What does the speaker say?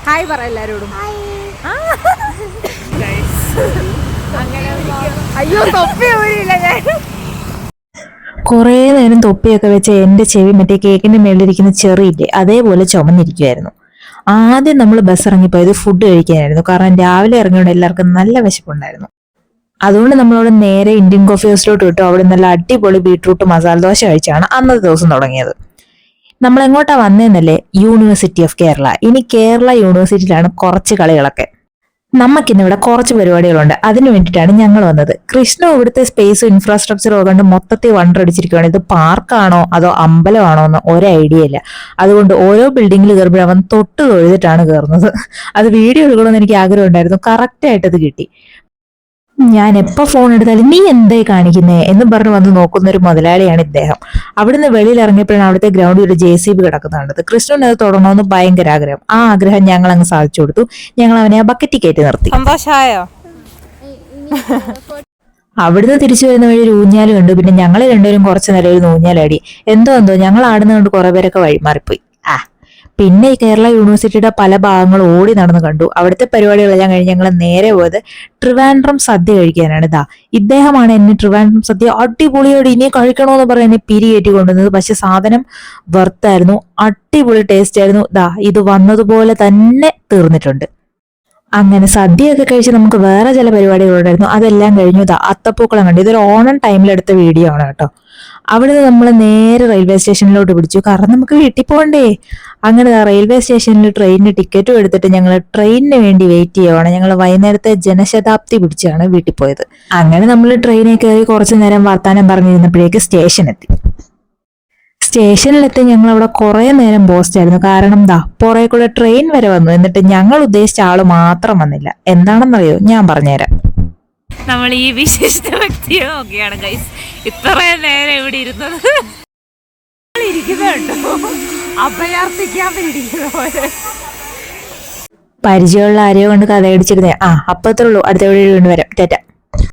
Hi പറ എല്ലാരോടും. അയ്യോ തൊപ്പി ഊരിയില്ല ഞാൻ. കുറേ നേരം തൊപ്പിയൊക്കെ വെച്ച എൻ്റെ ചെവി മറ്റേ കേക്കിന്റെ മേളിലിരിക്കുന്ന ചെറിയില്ലേ അതേപോലെ ചുമന്നിരിക്കുമായിരുന്നു. ആദ്യം നമ്മൾ ബസ് ഇറങ്ങിപ്പോയത് ഫുഡ് കഴിക്കാനായിരുന്നു. കാരണം രാവിലെ ഇറങ്ങിയോണ്ട് എല്ലാവർക്കും നല്ല വിശപ്പുണ്ടായിരുന്നു. അതുകൊണ്ട് നമ്മളവിടെ നേരെ ഇന്ത്യൻ കോഫി ഹൗസിലോട്ട് വിട്ടു. അവിടെ നല്ല അടിപൊളി ബീട്രൂട്ട് മസാല ദോശ കഴിച്ചാണ് അന്നത്തെ ദിവസം തുടങ്ങിയത്. നമ്മൾ എങ്ങോട്ടാ വന്നേന്നല്ലേ? University of Kerala. ഇനി കേരള യൂണിവേഴ്സിറ്റിയിലാണ് കുറച്ച് കളികളൊക്കെ. നമുക്കിന്നിവിടെ കുറച്ച് പരിപാടികളുണ്ട്. അതിനു വേണ്ടിയിട്ടാണ് ഞങ്ങൾ വന്നത്. കൃഷ്ണ ഇവിടുത്തെ സ്പേസും ഇൻഫ്രാസ്ട്രക്ചറും ഒക്കെ കണ്ട് മൊത്തത്തിൽ വണ്ടടിച്ചിരിക്കുകയാണ്. ഇത് പാർക്കാണോ അതോ അമ്പലമാണോ എന്ന് ഒരു ഐഡിയ ഇല്ല. അതുകൊണ്ട് ഓരോ ബിൽഡിങ്ങിൽ കയറുമ്പോഴും അവൻ തൊട്ട് തൊഴുതിട്ടാണ് കയറുന്നത്. അത് വീഡിയോ എടുക്കണമെന്ന് എനിക്ക് ആഗ്രഹം ഉണ്ടായിരുന്നു. കറക്റ്റായിട്ട് അത് കിട്ടി. ഞാൻ എപ്പോൾ ഫോൺ എടുത്താലും നീ എന്തേ കാണിക്കുന്നേ എന്ന് പറഞ്ഞ് വന്ന് നോക്കുന്ന ഒരു മുതലാളിയാണ് ഇദ്ദേഹം. അവിടുന്ന് വെളിയിൽ ഇറങ്ങിയപ്പോഴാണ് അവിടുത്തെ ഗ്രൗണ്ടിൽ ഒരു JCB കിടക്കുന്നുണ്ട്. കൃഷ്ണന് അത് തുടങ്ങണമെന്ന് ഭയങ്കര ആഗ്രഹം. ആ ആഗ്രഹം ഞങ്ങൾ അങ്ങ് സാധിച്ചു കൊടുത്തു. ഞങ്ങൾ അവനെ ആ ബക്കറ്റിൽ കയറ്റി നിർത്തി. സന്തോഷായോ? അവിടുന്ന് തിരിച്ചു വരുന്ന വഴി ഒരു ഊഞ്ഞാല് കണ്ടു. പിന്നെ ഞങ്ങൾ രണ്ടുപേരും കുറച്ച് നേരം ഒരു ഊഞ്ഞാലാടി. എന്തോ ഞങ്ങൾ ആടുന്നതുകൊണ്ട് കുറെ പേരൊക്കെ വഴിമാറിപ്പോയി. പിന്നെ ഈ കേരള യൂണിവേഴ്സിറ്റിയുടെ പല ഭാഗങ്ങളും ഓടി നടന്ന് കണ്ടു. അവിടുത്തെ പരിപാടികളെല്ലാം കഴിഞ്ഞ് ഞങ്ങൾ നേരെ പോയത് ട്രിവാൻഡ്രം സദ്യ കഴിക്കാനാണ്. ഇദ്ദേഹമാണ് എന്നെ ട്രിവാൻഡ്രം സദ്യ അടിപൊളിയോട് ഇനി കഴിക്കണോന്ന് പറഞ്ഞ് എന്നെ പിരി കയറ്റി കൊണ്ടുവന്നത്. പക്ഷെ സാധനം വർത്തായിരുന്നു, അടിപൊളി ടേസ്റ്റ് ആയിരുന്നു. ഇത് വന്നതുപോലെ തന്നെ തീർന്നിട്ടുണ്ട്. അങ്ങനെ സദ്യയൊക്കെ കഴിച്ച് നമുക്ക് വേറെ ചില പരിപാടികളുണ്ടായിരുന്നു. അതെല്ലാം കഴിഞ്ഞു. അത്തപ്പൂക്കളം കണ്ടു. ഇതൊരു ഓണം ടൈമിലെടുത്ത വീഡിയോ ആണ് കേട്ടോ. അവിടുന്ന് നമ്മൾ നേരെ റെയിൽവേ സ്റ്റേഷനിലോട്ട് പിടിച്ചു. കാരണം നമുക്ക് വീട്ടിൽ പോകണ്ടേ. അങ്ങനെ റെയിൽവേ സ്റ്റേഷനിൽ ട്രെയിനിന് ടിക്കറ്റും എടുത്തിട്ട് ഞങ്ങൾ ട്രെയിനിന് വേണ്ടി വെയിറ്റ് ചെയ്യുവാണ്. ഞങ്ങൾ വൈകുന്നേരത്തെ ജനശതാബ്ദി പിടിച്ചാണ് വീട്ടിൽ പോയത്. അങ്ങനെ നമ്മൾ ട്രെയിനിൽ കയറി കുറച്ചു നേരം വർത്താനം പറഞ്ഞിരുന്നപ്പോഴേക്ക് സ്റ്റേഷനെത്തി. സ്റ്റേഷനിലെത്തി ഞങ്ങൾ അവിടെ കുറെ നേരം പോസ്റ്റ് ആയിരുന്നു. കാരണം പുറകെ കൂടെ ട്രെയിൻ വരെ വന്നു. എന്നിട്ട് ഞങ്ങൾ ഉദ്ദേശിച്ച ആള് മാത്രം വന്നില്ല. എന്താണെന്നറിയോ? ഞാൻ പറഞ്ഞുതരാം. നമ്മൾ ഈ വിശിഷ്ട വ്യക്തിയെ നോക്കിയാണ് ഗൈസ് ഇത്രയും നേരം ഇവിടെ ഇരുന്നത്. പരിചയമുള്ള ആരെയോ കൊണ്ട് കഥ അടിച്ചിരുന്നേ. അപ്പത്രേ ഉള്ളൂ. അടുത്ത വീഡിയോ വരാം. ടാറ്റ.